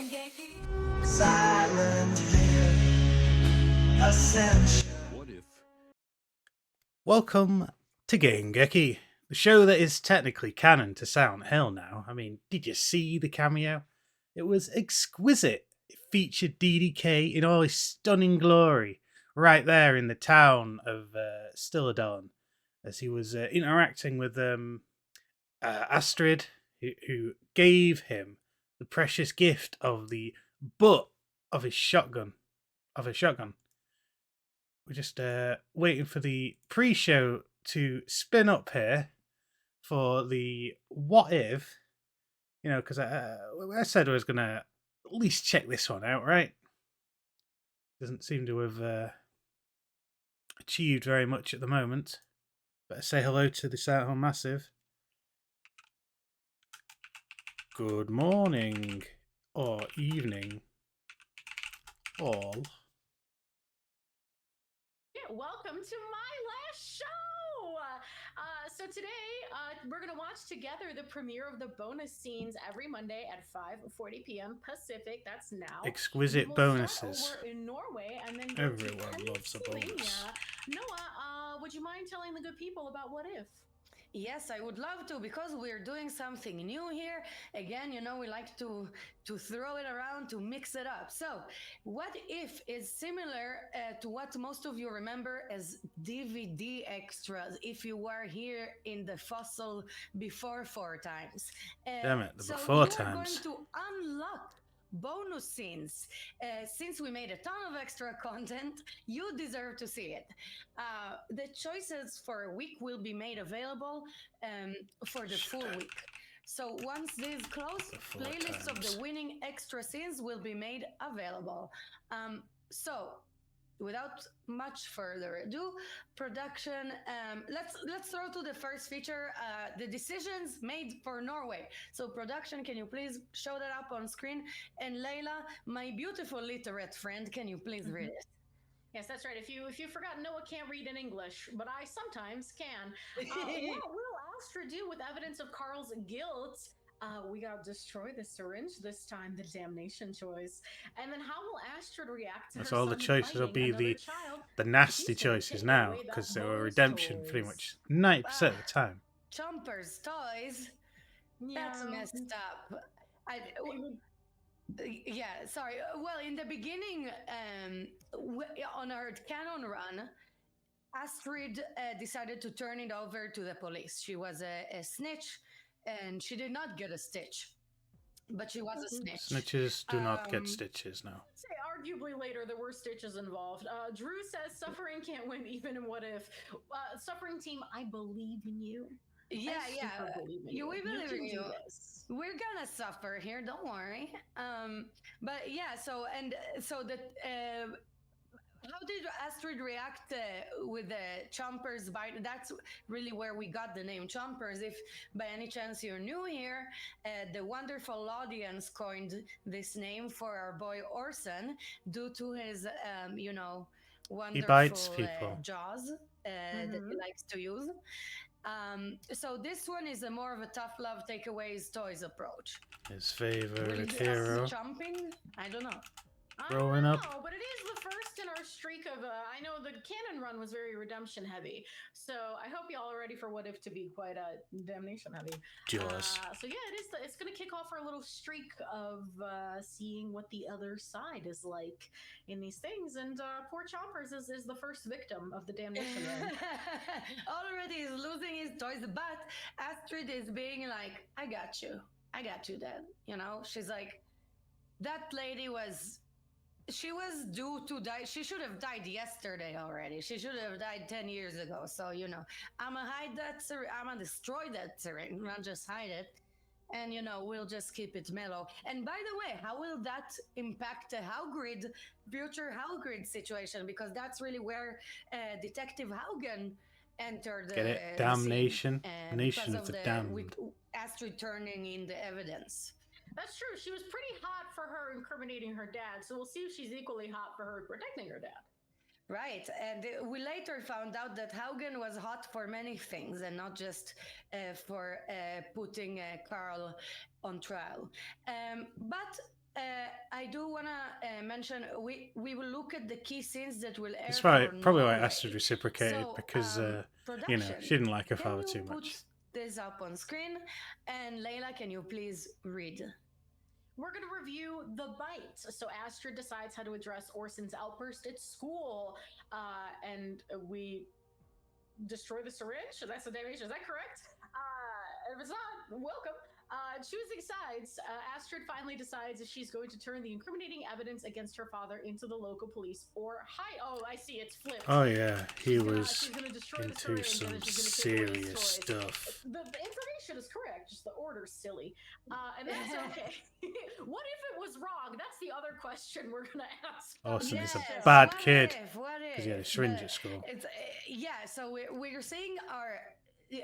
Game-Geki. Silent Ascension. What if? Welcome to Game-Geki, the show that is technically canon to Silent Hill now. I mean, did you see the cameo? It was exquisite. It featured DDK in all his stunning glory, right there in the town of Stilladon, as he was interacting with Astrid, who gave him the precious gift of the butt of his shotgun. Of a shotgun. We're just waiting for the pre-show to spin up here for the what if, because I said I was going to at least check this one out, right? Doesn't seem to have achieved very much at the moment. Better say hello to the Silent Hill Massive. Good morning, or evening, all. Welcome to my last show. So today we're gonna watch together the premiere of the bonus scenes every Monday at 5:40 p.m. Pacific. That's now. Exquisite We'll bonuses. Start over in Norway and then Everyone loves a bonus. Noah, would you mind telling the good people about What If? Yes, I would love to, because we're doing something new here. Again, we like to throw it around, to mix it up. So What If is similar to what most of you remember as DVD extras, if you were here in the fossil before 4 times. Damn it, the so before you times. are going to unlock bonus scenes. Since we made a ton of extra content, you deserve to see it. The choices for a week will be made available for the full week. So once these close, playlists of the winning extra scenes will be made available. So without much further ado, production, let's throw to the first feature, the decisions made for Norway. So production, can you please show that up on screen? And Layla, my beautiful literate friend, can you please read it? Yes, that's right. If you forgot, Noah can't read in English, but I sometimes can. What will Astrid do with evidence of Carl's guilt? We gotta destroy the syringe this time, the damnation choice. And then how will Astrid react to That's her all the son choices will fighting be another the child? nasty She's gonna choices take now, away that because they were bonus redemption toys. pretty much 90% of the time. Chompers toys. That's messed up. Yeah, sorry. Well, in the beginning, on her canon run, Astrid decided to turn it over to the police. She was a snitch, and she did not get a stitch, but she was a snitch. Snitches do not get stitches now. I'd say arguably later there were stitches involved. Drew says suffering can't win even in What If. Suffering team, I believe in you. Yeah, we believe in you. This. We're gonna suffer here, don't worry. But yeah, so that how did Astrid react with the Chompers bite? That's really where we got the name Chompers. If by any chance you're new here, the wonderful audience coined this name for our boy Orson due to his, wonderful he bites people. jaws that he likes to use. So this one is a more of a tough love takeaways toys approach. His favorite hero. Chomping? I don't know. Growing up. But it is the first in our streak of. I know the canon run was very redemption heavy, so I hope y'all are ready for What If to be quite damnation heavy. Jaws. So yeah, it is. It's going to kick off our little streak of seeing what the other side is like in these things, and poor Chompers is the first victim of the damnation run. Already is losing his toys, but Astrid is being like, I got you, Dad. She's like, that lady was. She was due to die. She should have died yesterday already. She should have died 10 years ago. So, I'm going to hide that syringe. I'm going to destroy that syringe, not just hide it. And, we'll just keep it mellow. And by the way, how will that impact the future Hauggrid situation? Because that's really where Detective Haugen entered Get it? Damnation. Nation of the damned. With Astrid turning in the evidence. That's true. She was pretty hot for her incriminating her dad, so we'll see if she's equally hot for her protecting her dad. Right, and we later found out that Haugen was hot for many things, and not just for putting Carl on trial. But I do want to mention we will look at the key scenes that will air. That's for right. Probably why Norway. Astrid reciprocated So, because production, she didn't like her can father you too put much. this up on screen? And Layla, can you please read? We're going to review The Bite. So Astrid decides how to address Orson's outburst at school, and we destroy the syringe. That's the damnation. Is that correct? If it's not, welcome. Choosing sides, Astrid finally decides if she's going to turn the incriminating evidence against her father into the local police or hi. Oh, I see. It's flipped. Oh yeah, he was she's gonna destroy the into syringe, some and then she's gonna take away his serious toys. stuff. The information is correct, just the order's silly. And that's okay. What if it was wrong? That's the other question we're gonna ask. Orson is a Yes, bad what kid What because he had a syringe at school. It's yeah. So we're seeing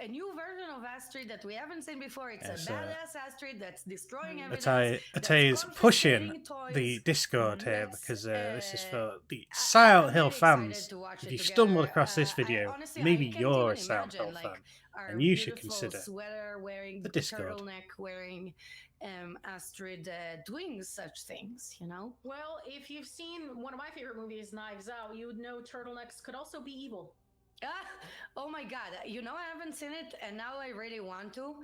a new version of Astrid that we haven't seen before. It's Yes, a badass Astrid that's destroying evidence. Atay is pushing the Discord here because this is for the Silent Hill fans. If you stumbled across this video, honestly, maybe I can't you're a even Silent Hill imagine, fan, our and you should beautiful consider sweater wearing the Discord. turtleneck wearing Astrid doing such things. You know. Well, if you've seen one of my favorite movies, Knives Out, you would know turtlenecks could also be evil. Oh my god, you know, I haven't seen it and now I really want to.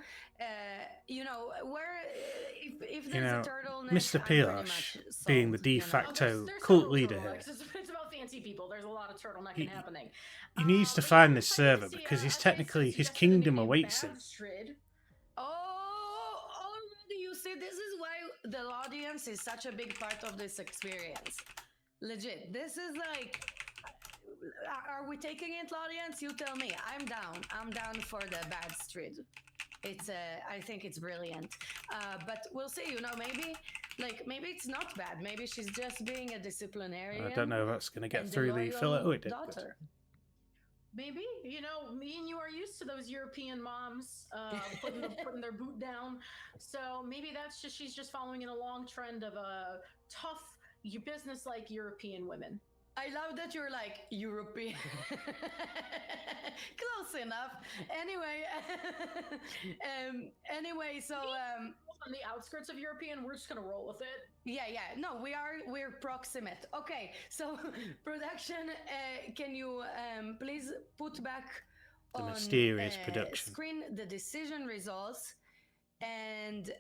You know, where if there's a turtleneck, Mr. Pilosh being the de facto there's cult several leader here. turtlenecks. It's about fancy people. There's a lot of turtlenecking happening. He needs to But find I'm this excited server to see, because he's Atay technically his suggested kingdom maybe a awaits him. Astrid. Oh, already you see, this is why the audience is such a big part of this experience. Legit, this is like, are we taking it, audience? You tell me. I'm down for the bad street. It's I think it's brilliant. But we'll see. You know, maybe it's not bad. Maybe she's just being a disciplinarian. I don't know if that's going to get and through the loyal fillet. Oh, it did. daughter. Maybe, you know, me and you are used to those European moms putting their boot down. So maybe that's just she's just following in a long trend of tough, business-like European women. I love that you're like European. Close enough. Anyway, so On the outskirts of European, we're just gonna roll with it. yeah. No, we're proximate. Okay, so production, can you please put back The on mysterious production. screen the decision results, and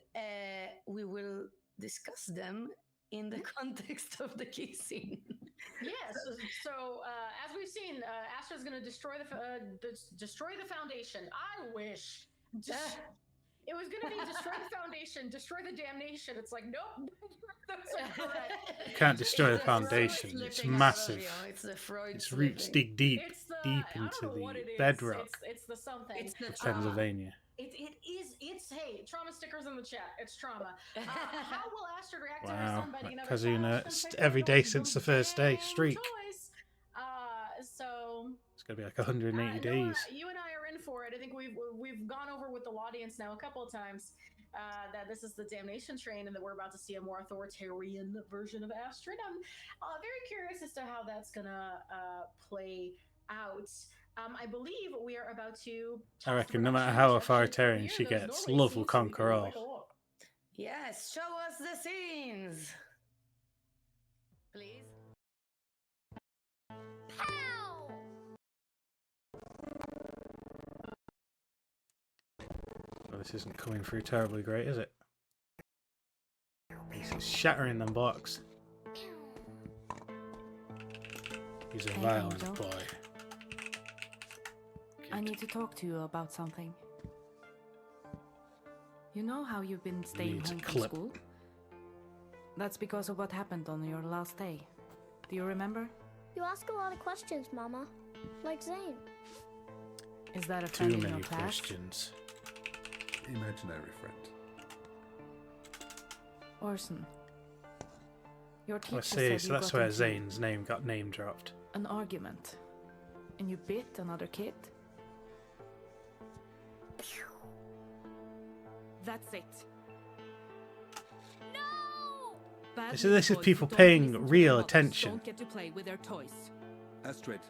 we will discuss them in the context of the key scene. Yes. So as we've seen, Astra's going to destroy the foundation. I wish it was going to be destroy the foundation, destroy the damnation. It's like nope, those are correct. You can't destroy the It's the Freud foundation. It's slipping out of massive. you. It's the Freud Its roots slipping. dig deep It's the into I don't know what the it is. bedrock It's the something. It's the of Pennsylvania. It's hey, trauma stickers in the chat. It's trauma. How will Astrid react to her Wow, son biting another Kazuna, child? She'll every take day those since the first day damn streak. toys. So It's going to be like 180 days. Noah, you and I are in for it. I think we've gone over with the audience now a couple of times that this is the damnation train and that we're about to see a more authoritarian version of Astrid. I'm very curious as to how that's gonna play out. I believe we are about to. I reckon no matter how authoritarian she gets, love will conquer all. Yes, show us the scenes, please. Well, this isn't coming through terribly great, is it? He's shattering them blocks. He's a Hey, violent Angel. boy. I need to talk to you about something. You know how you've been staying Needs a home from clip. school? That's because of what happened on your last day. Do you remember? You ask a lot of questions, Mama. Like Zane. Is that a Too friend in many your class? questions. Imaginary friend. Orson. Your teacher I see, said so you that's got where into Zane's name got name dropped. an argument. And you bit another kid? That's it. No! Bad So this is boys people who don't paying listen to real their mothers attention. Don't get to play with their toys. Astrid,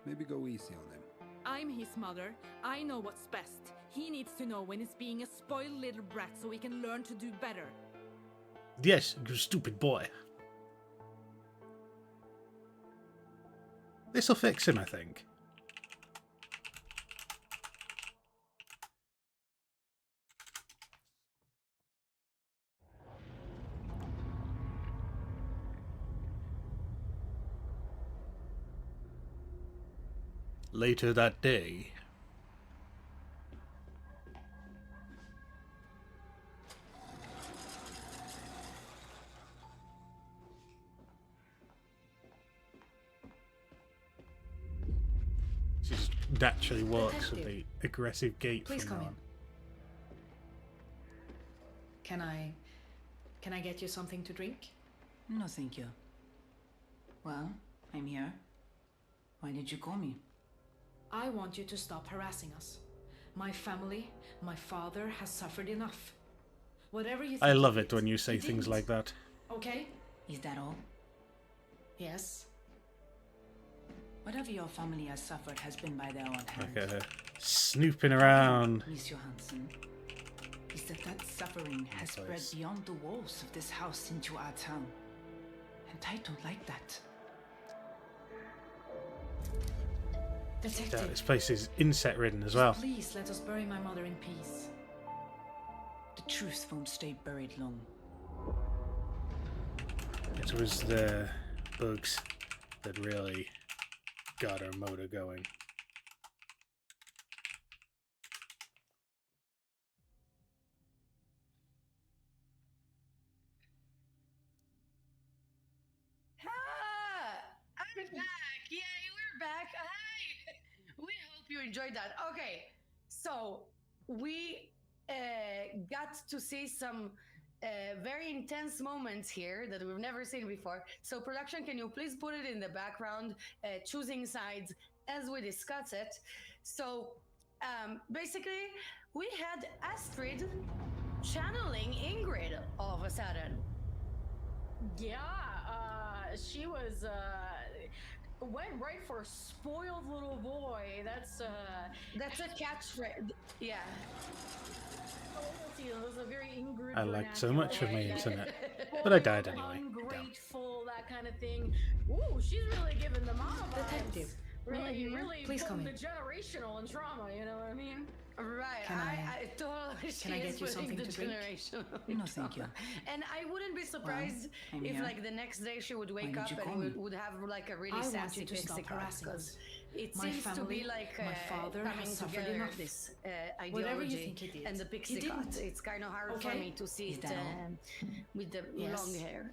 maybe go easy on him. I'm his mother. I know what's best. He needs to know when he's being a spoiled little brat so he can learn to do better. Yes, you stupid boy. This'll fix him, I think. Later that day. She just naturally walks with the aggressive gait Please from come now in. on. Can I get you something to drink? No, thank you. Well, I'm here. Why did you call me? I want you to stop harassing us. My family, my father has suffered enough. Whatever you think I love he it did, when you say he things didn't. like that. Okay? Is that all? Yes. Whatever your family has suffered has been by their own hands. Like snooping around. Miss Johansson, is that suffering has spread Place. beyond the walls of this house into our town. And I don't like that. Yeah, Detective, this place is insect ridden as well. please let us bury my mother in peace. The truth won't stay buried long. It was the bugs that really got our motor going. I'm back. Yay, we're back. Hi. We hope you enjoyed that. Okay, so we got to see some very intense moments here that we've never seen before. So, production, can you please put it in the background, choosing sides as we discuss it? So, basically, we had Astrid channeling Ingrid all of a sudden. Yeah, she was went right for spoiled little boy. That's a catchphrase. Yeah. loyalty. It was a very Ingrid. I liked so vernacular, much of my right? internet. But I died Spoiled, anyway. Ungrateful, that kind of thing. Ooh, she's really giving the mama vibes. Detective. Really, really Please come putting in. the generational and trauma. You know what I mean? Right. Can I totally can I get you something to drink? No, thank you. And I wouldn't be surprised I'm if here. like the next day she would wake did up you and call me? would have like a really I want sassy you to stop pixie cut, harassing 'cause us. it My seems to be family, like my father coming has suffered together enough. this Whatever you ideology think he did, and the he pixie cut. didn't. It's kind of hard for Okay. me to see Is it that all? with the Yes. long hair,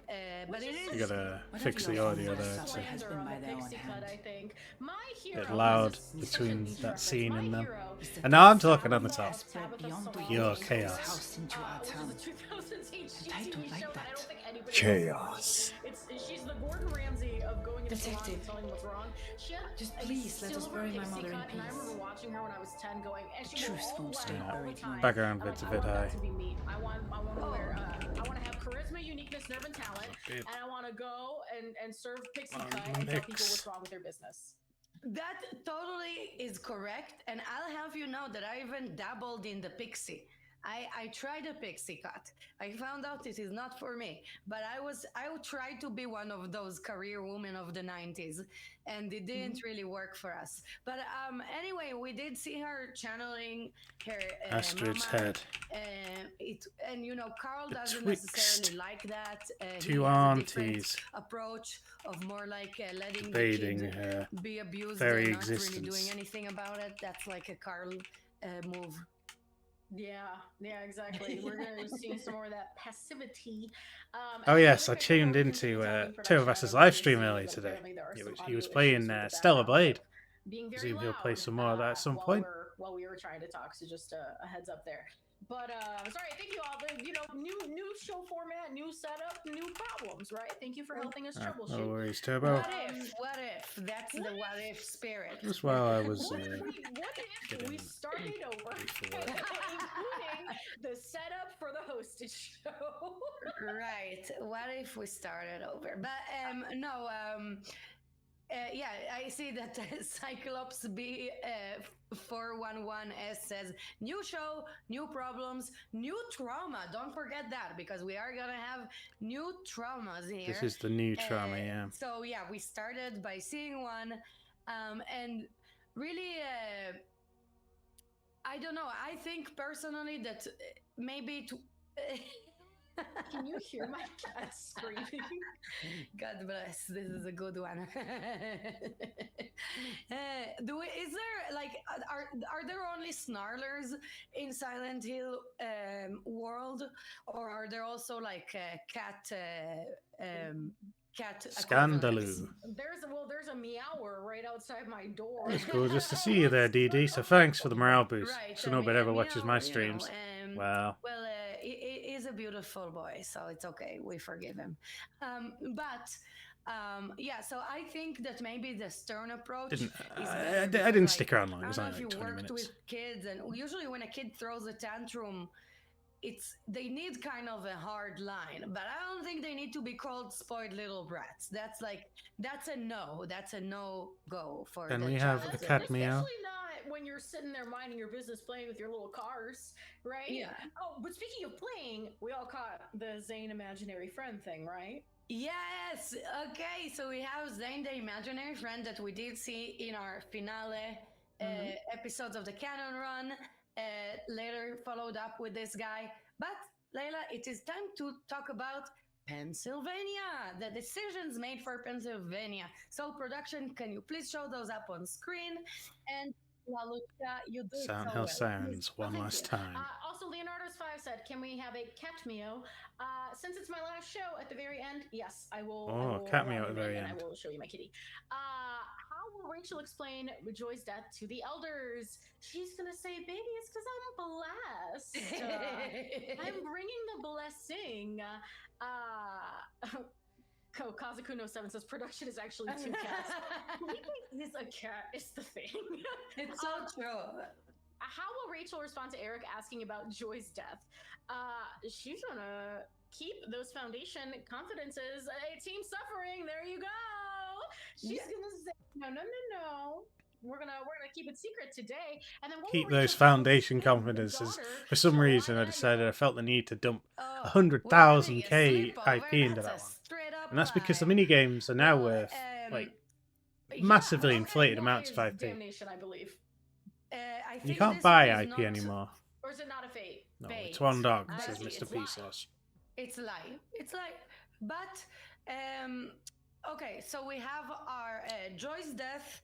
but it You is. gotta Whatever fix the your audio family there. has So suffered has Slander been on by the their own pixie cut, I hand. think. My a hero bit loud is such a between niche that reference. scene My and them. hero And now I'm talking on the Tabitha top. Spread Tabitha beyond the Solomon, Pure walls of this chaos. house into our which town. is a 2008 And I TV don't like show that I that. don't think anybody Chaos. It's she's the Gordon Ramsay of going into salons Detective. and telling what's wrong. She had Just a please let us silver bury my pixie mother in cut, and I peace. remember watching her when I was 10 going, and she Truth wore all won't black stay all the buried time. long. Background I'm bit's a I bit want high. that to be me. I want to wear I want to have charisma, uniqueness, nerve, and talent, Bit and I want to go and serve pixie on cut and tell people mix. what's wrong with their business. That totally is correct, and I'll have you know that I even dabbled in the pixie. I tried a pixie cut. I found out it is not for me, but I tried to be one of those career women of the 90s, and it didn't really work for us. But anyway, we did see her channeling her Astrid's mama, head. and you know Carl doesn't Betwixt necessarily like that. He two has a different aunties approach of more like letting debating the kid her be abused very and not really existence. doing anything about it. That's like a Carl move. Yeah, exactly. We're gonna see some more of that passivity. Oh and yes, the I other picture tuned we're into continuing Two of production. Us's I don't know live if you stream see it, earlier but today. apparently there are some He audio was issues playing with the Stellar background Blade. clip being very Presume he'll play loud, some more of that at some point. while we were trying to talk. So just a heads up there. But sorry, thank you all. You know, new show format, new setup, new problems, right? Thank you for helping us troubleshoot. No worries, Turbo. What if? That's the what if spirit. Just while I was What if we getting started over, ready for work. including the setup for the hosted show? Right. What if we started over? But no. Yeah, I see that Cyclops B 411S says, new show, new problems, new trauma. Don't forget that, because we are gonna have new traumas here. This is the new trauma, yeah. So yeah, we started by seeing one, and really, I don't know. I think personally that maybe to. Can you hear my cat screaming? God bless. This is a good one. Is there like are there only snarlers in Silent Hill world, or are there also like cat Scandaloo. There's a meower right outside my door. It's cool just to see you there, DD. So thanks for the morale boost. Right, So nobody ever watches my streams. Wow. Well, he is a beautiful boy, so it's okay. We forgive him. Yeah, so I think that maybe the stern approach. I didn't stick around long. It I was don't know only if like you 20 worked minutes. with kids, and usually when a kid throws a tantrum, they need kind of a hard line, but I don't think they need to be called spoiled little brats. That's a no go for. And the we have child. a cat meow. Especially not when you're sitting there minding your business, playing with your little cars, right? Yeah. Oh, but speaking of playing, we all caught the Zane imaginary friend thing, right? Yes. Okay. So we have Zane, the imaginary friend that we did see in our finale episodes of the canon run. Later followed up with this guy. But Layla, it is time to talk about Pennsylvania, the decisions made for Pennsylvania. So production, can you please show those up on screen? And Lalucha, you do Sound so Hill well. Sounds one thank last you. time. Also, Leonardo's 5 said, "Can we have a cat meow?" Since it's my last show at the very end, yes, I will. Cat meow at the very end. I will show you my kitty. How will Rachel explain Joy's death to the elders? She's gonna say, "Baby, it's because I'm blessed. I'm bringing the blessing." Kazakuno7 says production is actually 2 cats. Is a cat is the thing. It's so true. How will Rachel respond to Eric asking about Joy's death? She's gonna keep those foundation confidences. A team suffering. There you go. She's gonna say no. We're gonna keep it secret today, and then keep those foundation confidences. For some reason, I decided I felt the need to dump 100,000k IP into that one, and that's because the mini games are now worth like massively inflated amounts of IP. Damnation, I believe. You can't buy IP anymore. Or is it not a fate? No, Fate. it's one dog, says It's Mr. lie. Pesos. It's like, but okay, so we have our Joy's death.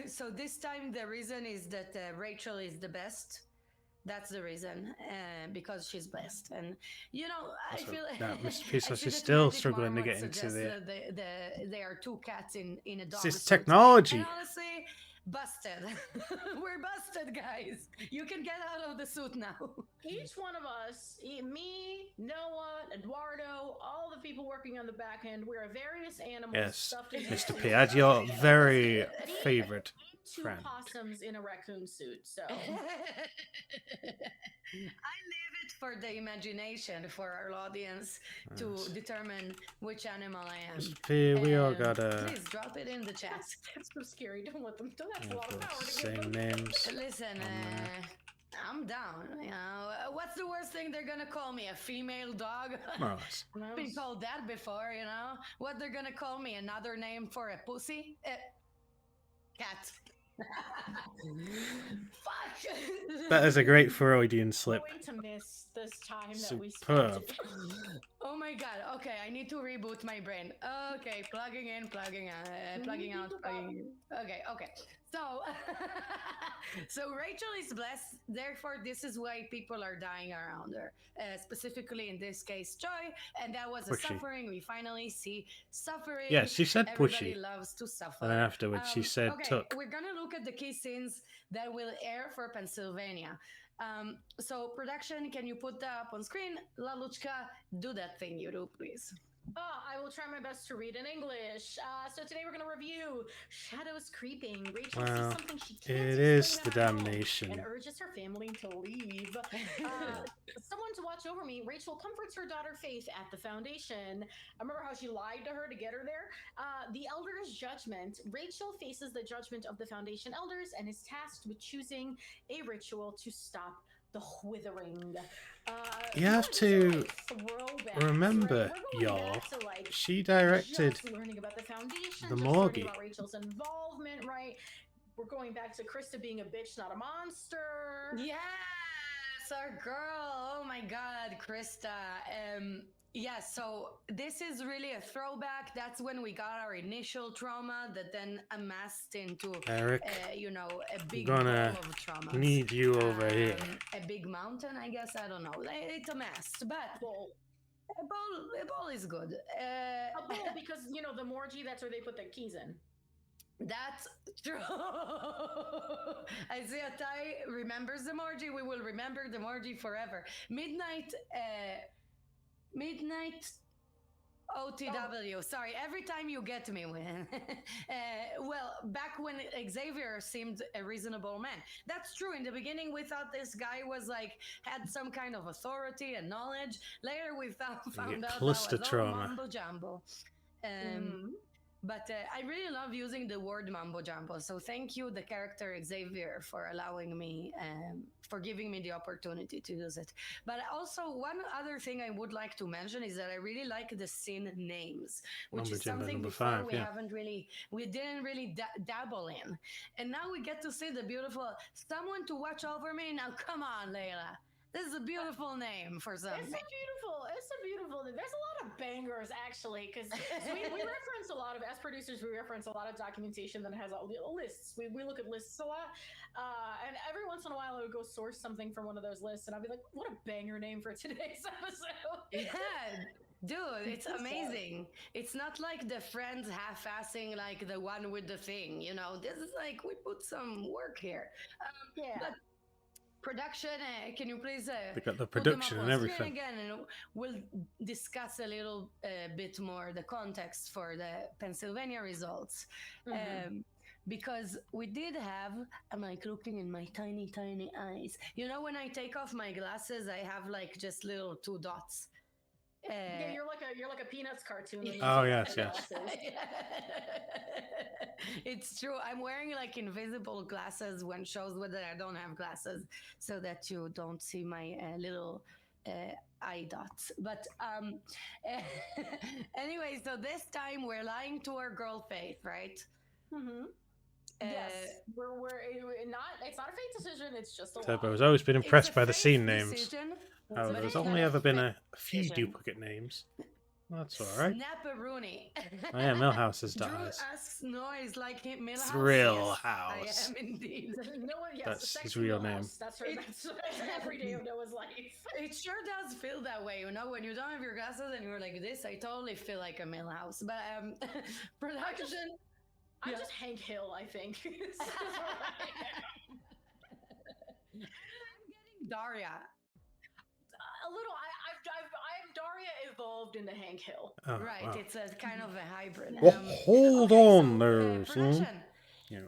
So this time the reason is that Rachel is the best. That's the reason, because she's blessed, and you know I feel that Mr. I see Pesos is that still Magic struggling to Marmot get into suggests the. that there are 2 cats in a dog. This is suit. technology. And honestly, busted. We're busted, guys. You can get out of the suit now. Each one of us, me, Noah, Eduardo, all the people working on the back end, we're various animals Yes, stuffed in Mr. P. Add your very favorite 2 friend. possums in a raccoon suit. So I leave it for the imagination for our audience to determine which animal I am. Mr. P, we all got Please drop it in the chat. that's so scary. Don't let them. That's a lot of power to give same them. names. Listen, I'm down. You know, what's the worst thing they're gonna call me? A female dog? More or less. I've been called that before. You know what they're gonna call me? Another name for a pussy? Cat. Fuck. That is a great Freudian slip. Going to miss this time that we Superb. spent. Oh my god. Okay, I need to reboot my brain. Okay, plugging in, plugging out, plugging out, plugging in. Okay. So, so Rachel is blessed. Therefore, this is why people are dying around her. Specifically, in this case, Joy, and that was a Pushy. suffering. We finally see suffering. Yeah, she said Everybody pushy. loves to suffer. And then afterwards, she said okay, took. We're gonna look at the key scenes that will air for Pennsylvania. So, production, can you put that up on screen? Laluchka, do that thing you do, please. I will try my best to read in English. So today we're going to review Shadows Creeping. Rachel sees Well, something she can't it explain is at the her home damnation. and urges her family to leave. Someone to watch over me. Rachel comforts her daughter Faith at the foundation. I remember how she lied to her to get her there. The Elder's Judgment. Rachel faces the judgment of the foundation elders and is tasked with choosing a ritual to stop the withering. You have to remember, right? We're going y'all, back to, like, she directed just learning about the foundation, the just Morgie. learning about Rachel's involvement, right? We're going back to Krista being a bitch, not a monster. Yes, our girl. Oh my God, Krista. Yeah, so this is really a throwback. That's when we got our initial trauma that then amassed into, Eric, a big gonna ball of trauma. need you over here. A big mountain, I guess. I don't know. It's amassed, but a ball is good. A bowl, because, the Morgie, that's where they put the keys in. That's true. Isaiah Tai remembers the Morgie. We will remember the Morgie forever. Midnight OTW. Oh. Sorry, every time you get me with well, back when Xavier seemed a reasonable man. That's true. In the beginning, we thought this guy was had some kind of authority and knowledge. Later, we found out that was all mumbo jumbo. But I really love using the word mumbo jumbo. So thank you, the character Xavier, for allowing me, for giving me the opportunity to use it. But also, one other thing I would like to mention is that I really like the scene names, which is something before we didn't really dabble in. And now we get to see the beautiful someone to watch over me. Now, come on, Layla. This is a beautiful name for something. It's a beautiful name. There's a lot of bangers, actually, because we reference a lot of, as producers, we reference a lot of documentation that has lists. We look at lists a lot. And every once in a while, I would go source something from one of those lists, and I'd be like, what a banger name for today's episode. Yeah. Dude, it's amazing. It's not like the Friends half-assing like the one with the thing, This is we put some work here. But production, can you please they got the production and everything again, and we'll discuss a little bit more the context for the Pennsylvania results. Because we did have, I'm looking in my tiny eyes, when I take off my glasses, I have just little 2 dots. Yeah, you're like a Peanuts cartoon. Oh yes. It's true. I'm wearing invisible glasses when shows whether I don't have glasses, so that you don't see my little eye dots. But anyway, so this time we're lying to our girl Faith, right? Yes, we're not. It's not a fate decision. It's just a lie. I've always been impressed by the scene names. Decision. There's only ever been a few duplicate names. That's all right. Snapperoonie. Oh yeah, Millhouse's Drew dies. asks noise like Millhouse. Thrill Yes, House. I am indeed. That's his real name. That's every day of Noah's life. It sure does feel that way, when you don't have your glasses and you're like this. I totally feel like a Millhouse. But production. I'm just Hank Hill, I think. I'm getting Daria. A little. I'm Daria evolved into Hank Hill. Oh, right, wow. it's a kind of a hybrid. Well, hold on there, production. son.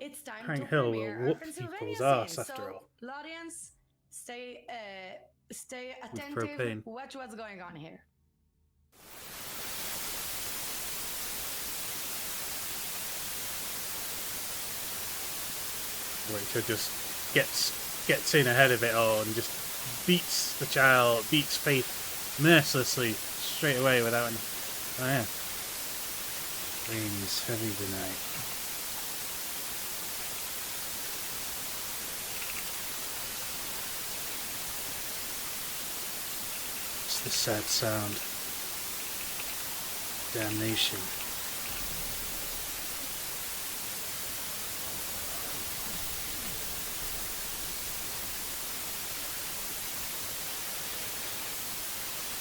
It's time Hank to Hill premiere will whoop our Pennsylvania people's scene. ass after all. Audience, stay attentive. propane. Watch what's going on here. Rachel just gets in ahead of it all and just beats Faith mercilessly straight away without any. Oh yeah. Rain is heavy tonight. It's the sad sound. Damnation.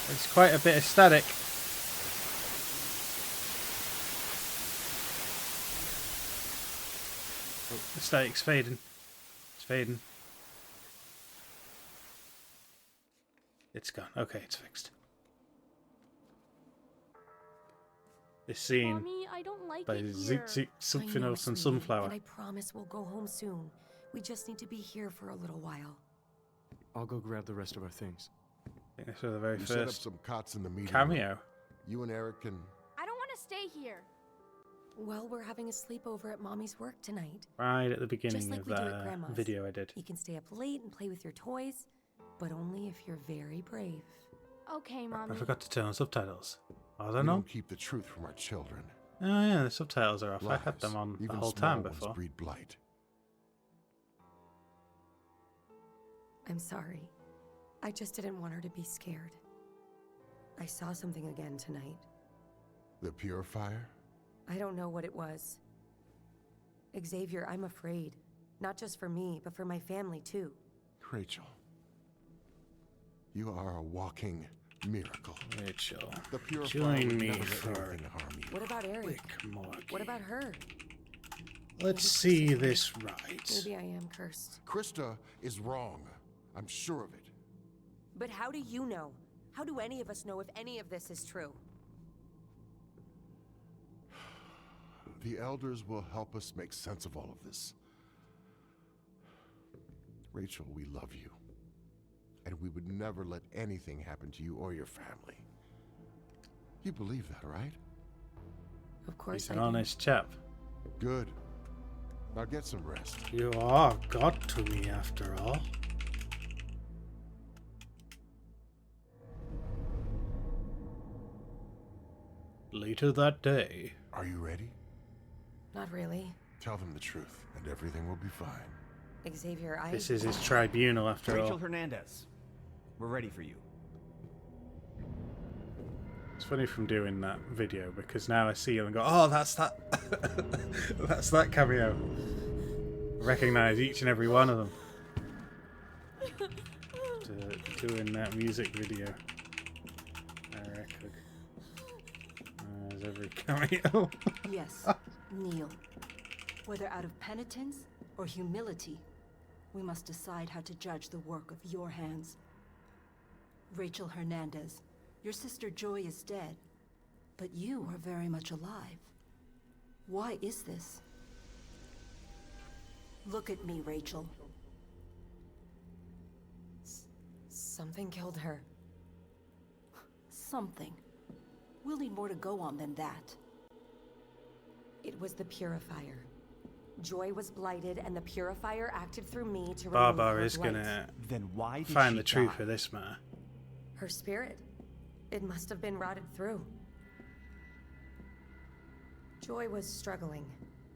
It's quite a bit of static. Oh, the static's fading. It's fading. It's gone. Okay, it's fixed. This scene Mommy, I don't like by it Zik here. Zik something I know, else and sweetie, Sunflower. And I promise we'll go home soon. We just need to be here for a little while. I'll go grab the rest of our things. I think this was the very You set up first some cots in the meeting room. cameo. You and Eric can... I don't want to stay here. Well, we're having a sleepover at Mommy's work tonight. Right at the beginning Just like of we do at that Grandma's. video I did. You can stay up late and play with your toys, but only if you're very brave. Okay, Mommy. I forgot to turn on subtitles. I We don't know. don't keep the truth from our children. Oh yeah, the subtitles are off. I had Lies, them on the even whole small time ones, before. breed blight. I'm sorry. I just didn't want her to be scared. I saw something again tonight. The purifier? I don't know what it was. Xavier, I'm afraid. Not just for me, but for my family too. Rachel. You are a walking miracle. Rachel, The purifier join would me never let for anything harm you. What about Eric? quick morgue. What about her? Let's see this right. Maybe I am cursed. Krista is wrong. I'm sure of it. But how do you know? How do any of us know if any of this is true? The elders will help us make sense of all of this. Rachel, we love you. And we would never let anything happen to you or your family. You believe that, right? Of course He's I an do. honest chap. Good. Now get some rest. You are God to me, after all. Later that day. Are you ready? Not really. Tell them the truth, and everything will be fine. Xavier, This is his tribunal, after Rachel all. Hernandez, we're ready for you. It's funny from doing that video because now I see you and go, oh, that's that. That's that cameo. I recognise each and every one of them. Doing that music video. I reckon. There's every cameo. Yes, kneel. Whether out of penitence or humility, we must decide how to judge the work of your hands. Rachel Hernandez, your sister Joy is dead, but you are very much alive. Why is this? Look at me, Rachel. Something killed her. Something. We'll need more to go on than that. It was the Purifier. Joy was blighted, and the Purifier acted through me to remove Barbara her is blight. gonna Then why did find she the truth die? of this matter. Her spirit. It must have been rotted through. Joy was struggling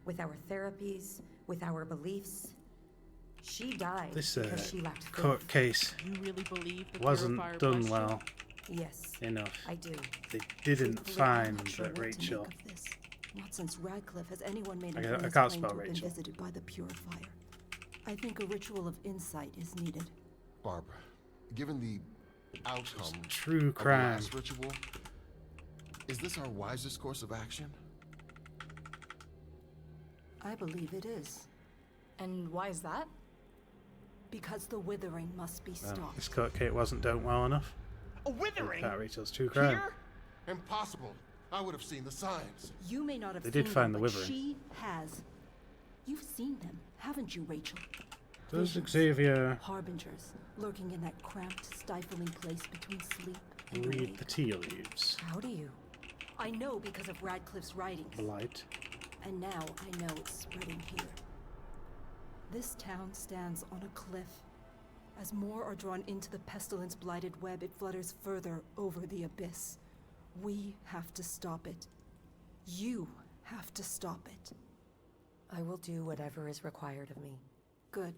with our therapies, with our beliefs. She died This because she lacked court faith. case You really believe the wasn't purifier done blessed you? well Yes, enough. I do. They didn't Truthfully, I'm find not sure that what to Rachel. make of this. Not since Radcliffe has anyone made I an can't honest spell claim to have been Rachel. visited by the Purifier. I think a ritual of insight is needed. Barbara, given the outcome True of the crime. last ritual, is this our wisest course of action? I believe it is. And why is that? Because the withering must be stopped. This court case wasn't done well enough. A withering? That Rachel's true crime. Here? Impossible. I would have seen the signs. You may not have They seen did find them, the but withering. she has. You've seen them, haven't you, Rachel? Does Visions, Xavier harbingers, lurking in that cramped, stifling place between sleep and read awake. the tea leaves? How do you? I know because of Radcliffe's writings. Blight. And now I know it's spreading here. This town stands on a cliff. As more are drawn into the pestilence-blighted web, it flutters further over the abyss. We have to stop it. You have to stop it. I will do whatever is required of me. Good.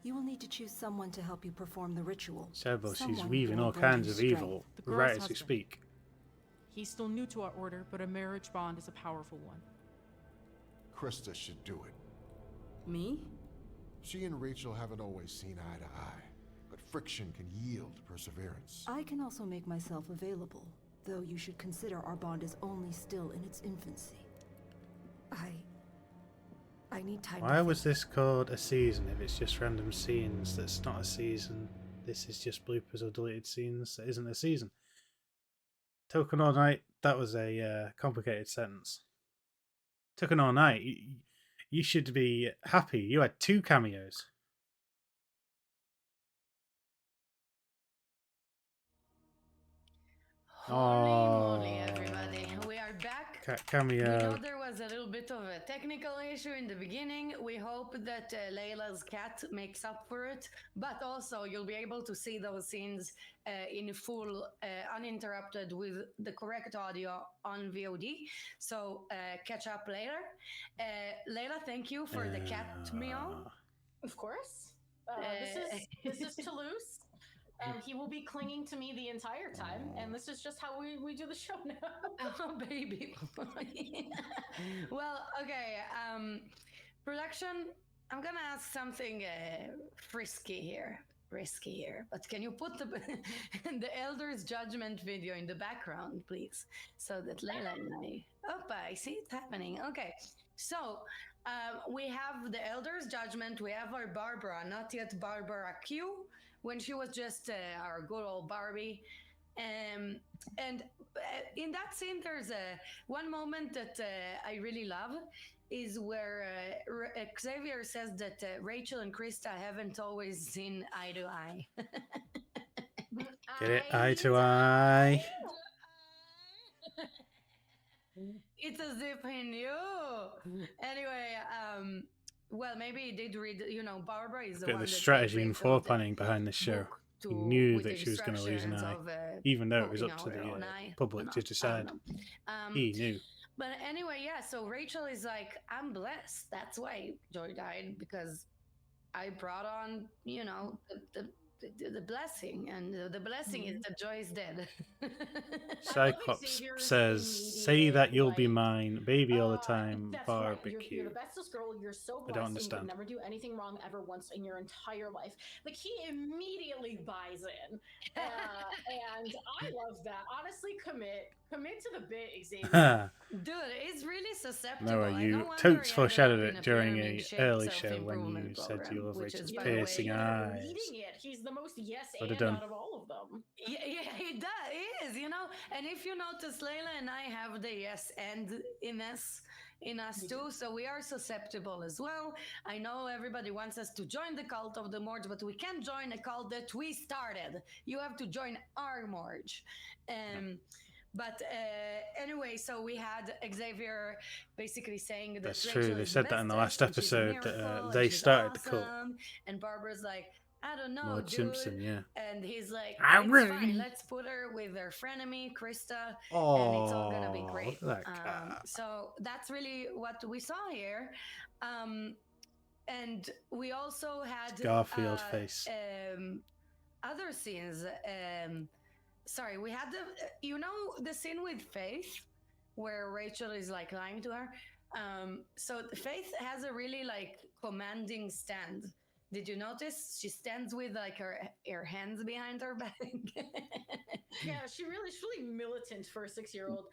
You will need to choose someone to help you perform the ritual. Sebo, she's Someone who weaving will all grant kinds you of strength. evil The girl's right as we husband. speak. He's still new to our order, but a marriage bond is a powerful one. Krista should do it. Me? She and Rachel haven't always seen eye to eye, but friction can yield perseverance. I can also make myself available, though you should consider our bond is only still in its infancy. I need time Why to was this called a season if it's just random scenes that's not a season? This is just bloopers or deleted scenes that isn't a season. Took an all night. That was a complicated sentence. Took an all night. You should be happy. You had 2 cameos. Holy moly, everybody. We are back. Cameo. We know there was a little bit of a technical issue in the beginning. We hope that Layla's cat makes up for it. But also, you'll be able to see those scenes in full, uninterrupted with the correct audio on VOD. So catch up later. Layla, thank you for the cat meow. Of course. This is Toulouse. He will be clinging to me the entire time, and this is just how we do the show now. Oh, baby. Well, okay. Production, I'm gonna ask something risky here. But can you put the Elder's Judgment video in the background, please? So that Layla and I see it happening. Okay. So we have the Elder's Judgment. We have our Barbara, not yet Barbara Q, when she was just our good old Barbie. And in that scene, there's one moment that I really love is where Xavier says that Rachel and Krista haven't always seen eye to eye. Get it? Eye to eye. It's as if he knew. Anyway, well, maybe he did read, Barbara is the Bit one of the that strategy gave and Rachel the foreplanning behind this show. book He knew with that the she was going to lose an eye, instructions of, even though it was pulling up to out her own the eye. public No, to I don't decide. know. He knew. But anyway, yeah, so Rachel is like, I'm blessed. That's why Joy died, because I brought on, the blessing, and the blessing is that Joy is dead. Cyclops says, "Say that you'll be mine, baby all the time, That's barbecue." right. You're the bestest girl. You're so I blessed. don't And you understand. could never do anything wrong ever once in your entire life. Like, he immediately buys in, and I love that. Honestly, commit to the bit, Xavier. Dude, it's really susceptible. No, I you no wonder totes he foreshadowed ended up in it a during a pyramid-shaped early show when you self-improvement said you program, love which is, Rachel's by the way, piercing You're eyes. leading it. He's the most yes Would have and done. out of all of them. Yeah, he does. He is, And if you notice, Layla and I have the yes and in us too, so we are susceptible as well. I know everybody wants us to join the cult of the Morge, but we can't join a cult that we started. You have to join our Morge. But anyway, so we had Xavier basically saying that That's Rachel true. They is said that in the last bestest and she's a episode that miracle and they she's started the cult. awesome. And Barbara's like, I don't know, Lord dude. Simpson, yeah. And he's like, I it's really- fine. Let's put her with her frenemy, Krista, and it's all gonna be great. Look at that So that's really what we saw here. And we also had Garfield face. other scenes. Sorry, we had the scene with Faith where Rachel is like lying to her. So Faith has a really like commanding stand. Did you notice? She stands with like her hands behind her back. Yeah, she's really militant for a 6-year-old.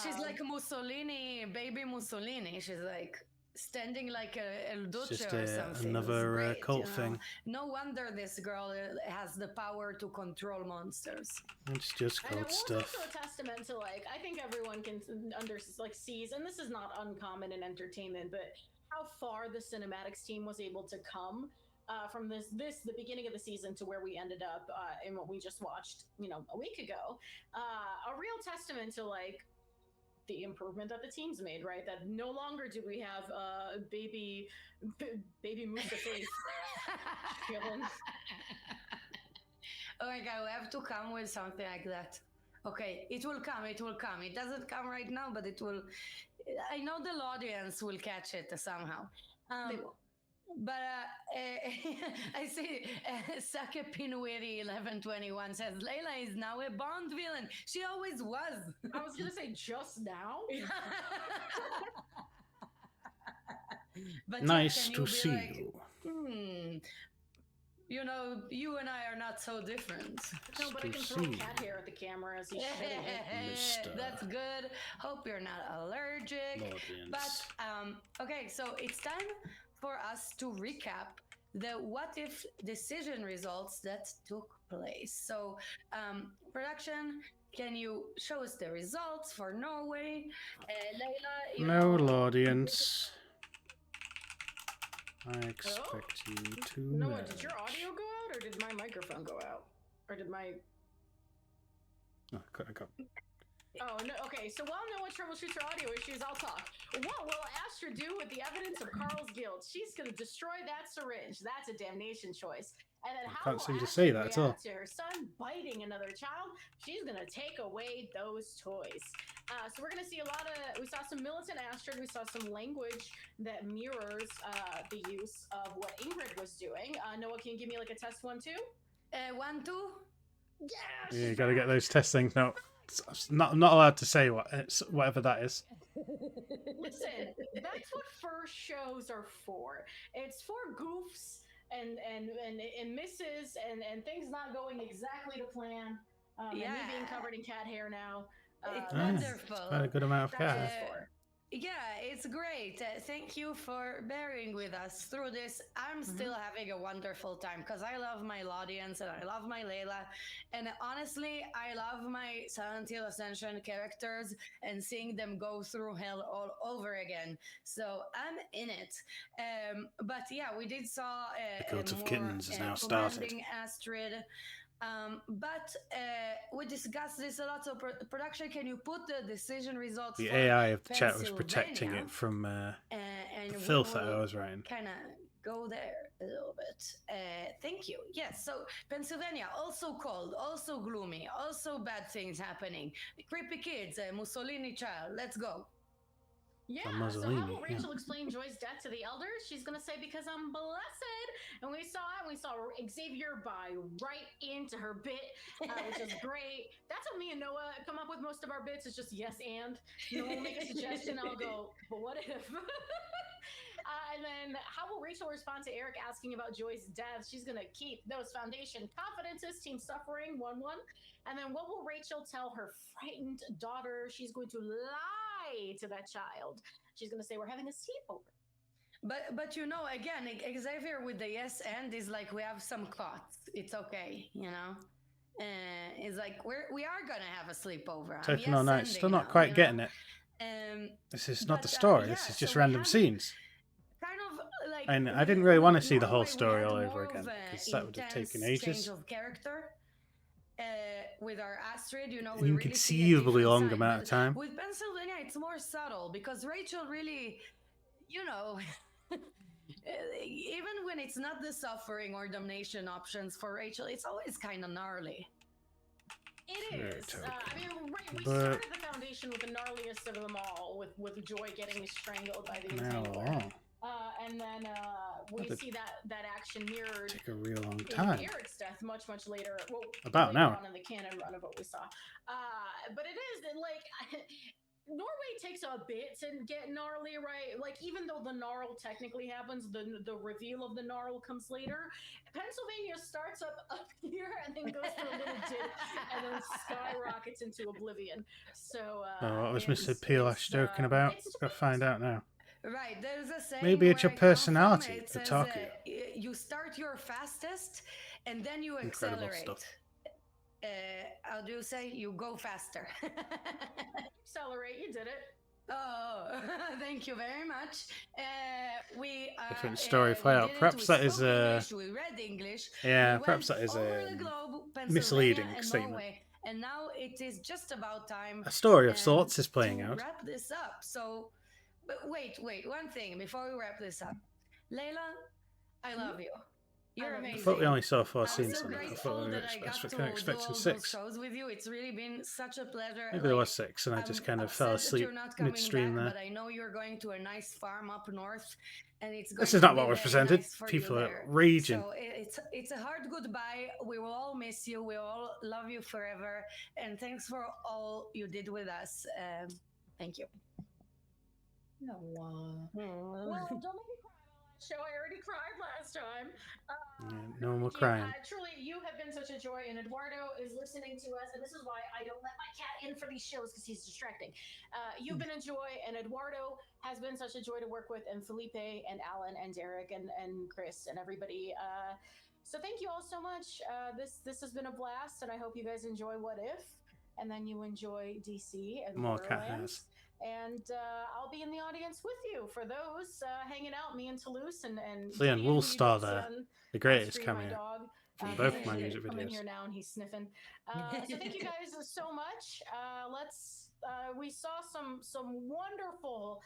She's like Mussolini, baby Mussolini. She's like standing like a El Duce Just or something. another Great, cult thing. No wonder this girl has the power to control monsters. It's just And it cult was stuff. also a testament to I think everyone can sees, and this is not uncommon in entertainment, but how far the cinematics team was able to come from the beginning of the season to where we ended up in what we just watched, a week ago. A real testament to the improvement that the team's made, right? That no longer do we have baby Mustafa. Oh my god, we have to come with something like that. Okay, it will come. It doesn't come right now, but it will. I know the audience will catch it somehow. They will. But I see Sake Pinwiri 1121 says Layla is now a Bond villain. She always was. I was gonna say just now. But Nice yeah, to see you. You and I are not so different. No, but I can throw cat hair at the camera as he's shitting. That's good. Hope you're not allergic. Audience. But okay, so it's time for us to recap the what if decision results that took place. So production, can you show us the results for Norway? Layla, you No know, audience. I expect you to Noah, know. did your audio go out, or did my microphone go out? Or did my... Oh, I got. Oh, no, okay, so while Noah troubleshoots her audio issues, I'll talk. What will Astra do with the evidence of Carl's guilt? She's going to destroy that syringe. That's a damnation choice. And then I how can't will seem to Astra say that at all. react to her son biting another child? She's going to take away those toys. So we're going to see a lot of... We saw some militant Astra. We saw some language that mirrors the use of what Ingrid was doing. Noah, can you give me like a test 1, 2? 1, 2. Yeah, you got to get those test things. No, I'm not allowed to say whatever that is. Listen, that's what first shows are for. It's for goofs and misses and things not going exactly to plan. And me being covered in cat hair now. It's That's wonderful. Quite a good amount of cat hair. Yeah, it's great. Thank you for bearing with us through this. I'm still having a wonderful time because I love my audience and I love my Layla. And honestly, I love my Silent Hill Ascension characters and seeing them go through hell all over again. So I'm in it. But yeah, we did saw The Cult of Kittens is now started. Commanding Astrid. But we discussed this a lot. So production, can you put the decision results? The for AI of the chat was protecting Pennsylvania? it from And the we filth that will I was writing. Kind of go there a little bit. Thank you. Yes. So Pennsylvania, also cold, also gloomy, also bad things happening. Creepy kids, Mussolini child. Let's go. Yeah, so how will Rachel explain Joy's death to the elders? She's gonna say, because I'm blessed. And we saw Xavier buy right into her bit, which is great. That's how me and Noah come up with most of our bits. It's just yes and. Noah will make a suggestion, I'll go, but what if? And then how will Rachel respond to Eric asking about Joy's death? She's going to keep those foundation confidences, team suffering, 1-1. And then what will Rachel tell her frightened daughter? She's going to lie to that child. She's going to say, we're having a sleepover. But you know, again, Xavier with the yes and is like, we have some thoughts. It's okay, you know? It's like, we are going to have a sleepover. Taking all night, still not quite getting it. This is not the story. This is just random scenes. Kind of like, And I didn't really want to see the whole story all over again because that would have taken ages. Change of character with our Astrid, you know, An inconceivably long amount of time. With Pennsylvania, it's more subtle because Rachel really, you know, even when it's not the suffering or damnation options for Rachel, it's always kind of gnarly. It is. I mean, right, we started the foundation with the gnarliest of them all, with Joy getting strangled by the Entangler. And then we see that action mirrored. Take a real long time. Eric's death much later. Well, about an hour on in the canon run of what we saw. But it is like Norway takes a bit to get gnarly, right? Like, even though the gnarl technically happens, the reveal of the gnarl comes later. Pennsylvania starts up here and then goes through a little dip and then skyrockets into oblivion. So what was Mr. Peelash joking about? Gotta find out now. Right, there's a saying. Maybe it's your personality to talk to you. You start your fastest and then you accelerate. How do you say? You go faster. Accelerate, you did it. Oh, thank you very much. Different story play out. Perhaps that is we read English. Yeah, perhaps that is a misleading statement. And now it is just about time. A story of sorts is playing out. Wrap this up. So, but wait, one thing before we wrap this up. Layla, I love you. You're amazing. I thought we only saw 4 scenes so on it. I grateful thought we were that I got to expecting do 6. shows with you. It's really been such a pleasure. Maybe there was 6, and I just kind of fell asleep midstream there. But I know you're going to a nice farm up north, and it's. This is not what was presented. People are raging. So it's a hard goodbye. We will all miss you. We all love you forever, and thanks for all you did with us. Thank you. No. Well, don't make me cry. Show I already cried last time. No more crying. Truly, you have been such a joy, and Eduardo is listening to us, and this is why I don't let my cat in for these shows because he's distracting. You've been a joy, and Eduardo has been such a joy to work with, and Felipe and Alan and Derek and Chris and everybody. So thank you all so much. This has been a blast, and I hope you guys enjoy What If. and then you enjoy DC and More cat Borderlands. hairs. And I'll be in the audience with you for those hanging out, me and Toulouse and Leon Ian, Wool you Star get to see there, on the greatest screen, my cameo dog. from both my music Come in videos. here now and he's sniffing. So thank you guys so much. We saw some wonderful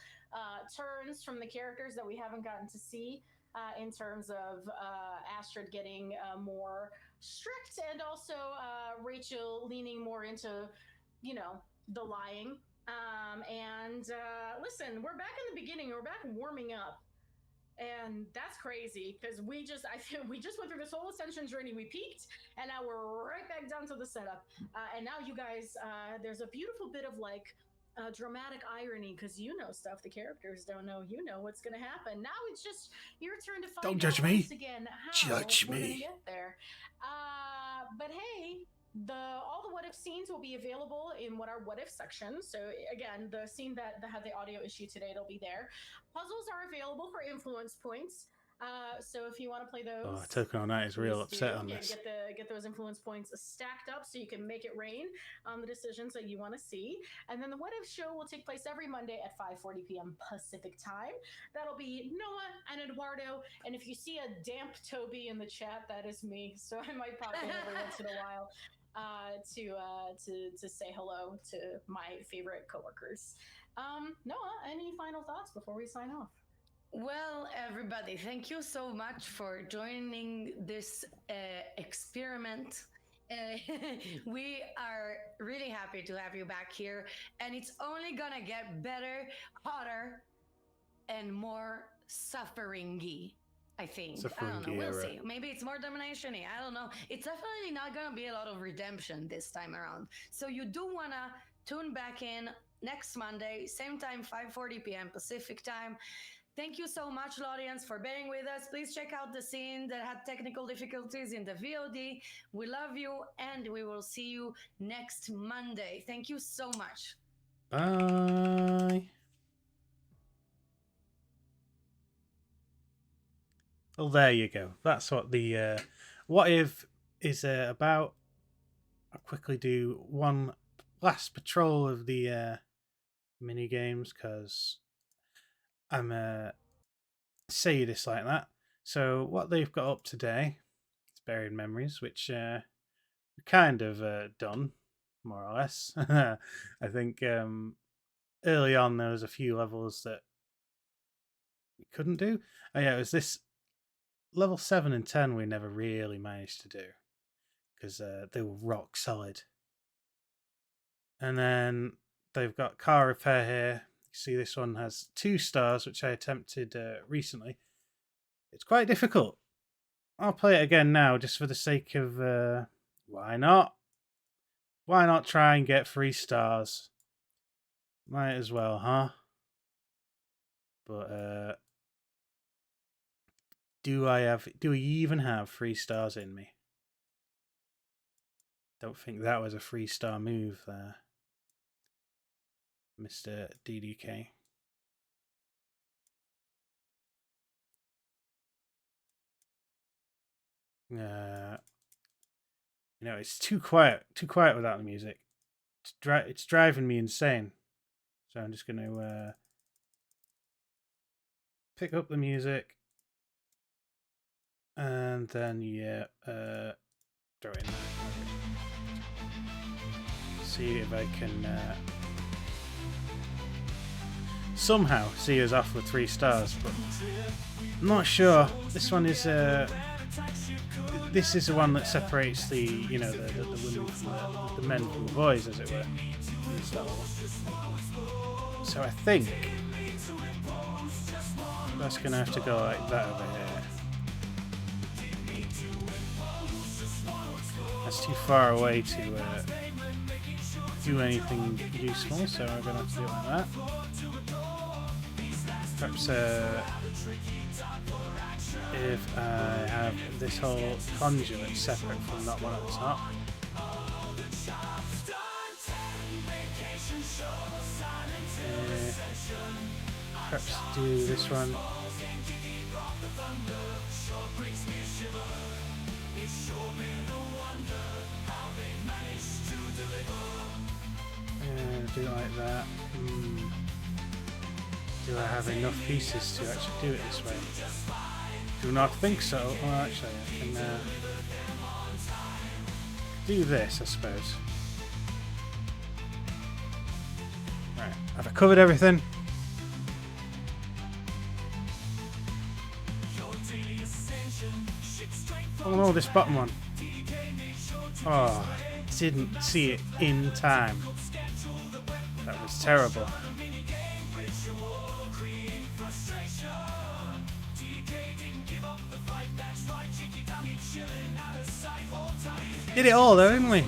turns from the characters that we haven't gotten to see in terms of Astrid getting more strict, and also Rachel leaning more into, the lying. Listen, we're back in the beginning. We're back warming up. And that's crazy because we just went through this whole Ascension journey. We peaked, and now we're right back down to the setup. And now you guys, there's a beautiful bit of like dramatic irony because you know stuff the characters don't know. You know what's going to happen. Now it's just your turn to find Don't out judge me. once again how Judge we're gonna me. get there. But hey. All the what if scenes will be available in our what if section. So again, the scene that had the audio issue today, it'll be there. Puzzles are available for influence points. So if you want to play those, Oh, Token on Night is real upset on yeah, this. get those influence points stacked up so you can make it rain on the decisions that you want to see. And then the what if show will take place every Monday at 5:40 p.m. Pacific time. That'll be Noah and Eduardo. And if you see a damp Toby in the chat, that is me. So I might pop in every once in a while to say hello to my favorite coworkers. Noah, any final thoughts before we sign off? Well, everybody, thank you so much for joining this experiment. We are really happy to have you back here, and it's only gonna get better, hotter, and more suffering-y. I think. I don't know. We'll see. Maybe it's more domination-y. I don't know. It's definitely not going to be a lot of redemption this time around. So you do want to tune back in next Monday, same time, 5:40 p.m. Pacific time. Thank you so much, audience, for bearing with us. Please check out the scene that had technical difficulties in the VOD. We love you, and we will see you next Monday. Thank you so much. Bye. Well, there you go. That's what the what if is about. I'll quickly do one last patrol of the mini games because I'm sadist like that. So what they've got up today is Buried Memories, which we're kind of done, more or less. I think early on there was a few levels that we couldn't do. Oh yeah, it was this. Level 7 and 10 we never really managed to do because they were rock solid. And then they've got car repair here. You see this one has 2 stars, which I attempted recently. It's quite difficult. I'll play it again now just for the sake of why not? Why not try and get 3 stars? Might as well, huh? But do we even have 3 stars in me? Don't think that was a 3-star move there, Mr. DDK. It's too quiet without the music. It's driving me insane. So I'm just going to pick up the music. And then, throw it in there. See if I can somehow see us off with 3 stars, but I'm not sure. This one is this is the one that separates the the women from the men from the boys, as it were. So I think that's going to have to go like that over here. That's too far away to do anything useful, so I'm going to have to do it like that. Perhaps if I have this whole conduit separate from that one at the top. Perhaps do this one. Do it like that. Do I have enough pieces to actually do it this way? Do not think so. Oh, actually, I can do this, I suppose. Right, have I covered everything? Oh no, this bottom one. Oh, didn't see it in time. That was terrible. Did it all though, didn't we?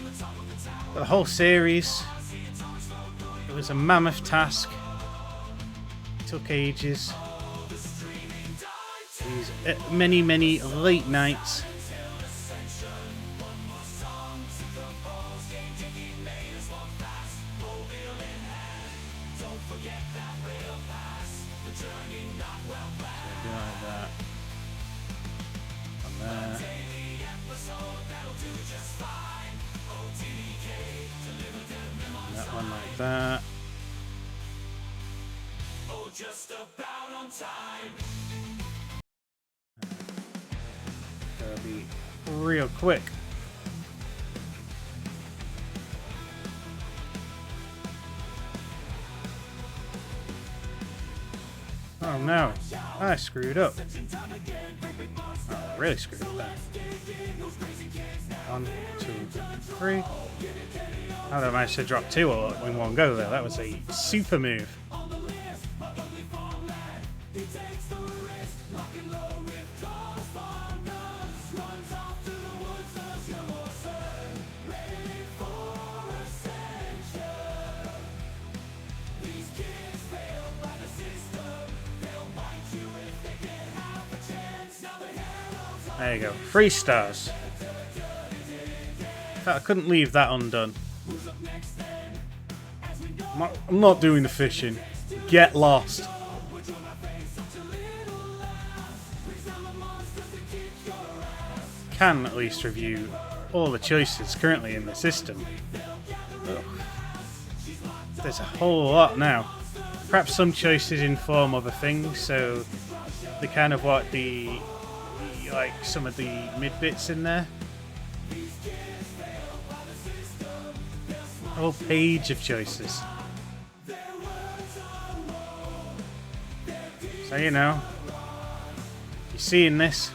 The whole series. It was a mammoth task. It took ages. These many, many late nights. That one like that. That'll be real quick. Oh no, I screwed up. Oh, I really screwed up that. 1, 2, 3. How did I manage to drop 2 all in one go there? That was a super move. There you go. 3 stars. In fact, I couldn't leave that undone. I'm not doing the fishing. Get lost. Can at least review all the choices currently in the system. Ugh. There's a whole lot now. Perhaps some choices inform other things, so they kind of what the like some of the mid bits in there. A whole page of choices. So you know, if you're seeing this,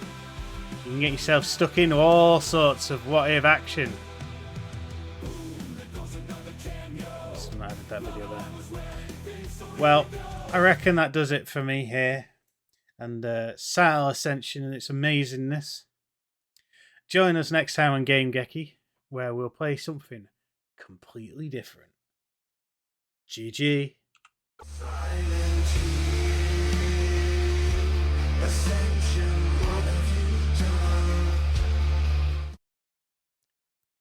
you can get yourself stuck into all sorts of what if action. I did that video there. Well, I reckon that does it for me here. And Sal Ascension and its amazingness. Join us next time on Game-Geki, where we'll play something completely different. GG.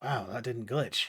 Wow, that didn't glitch.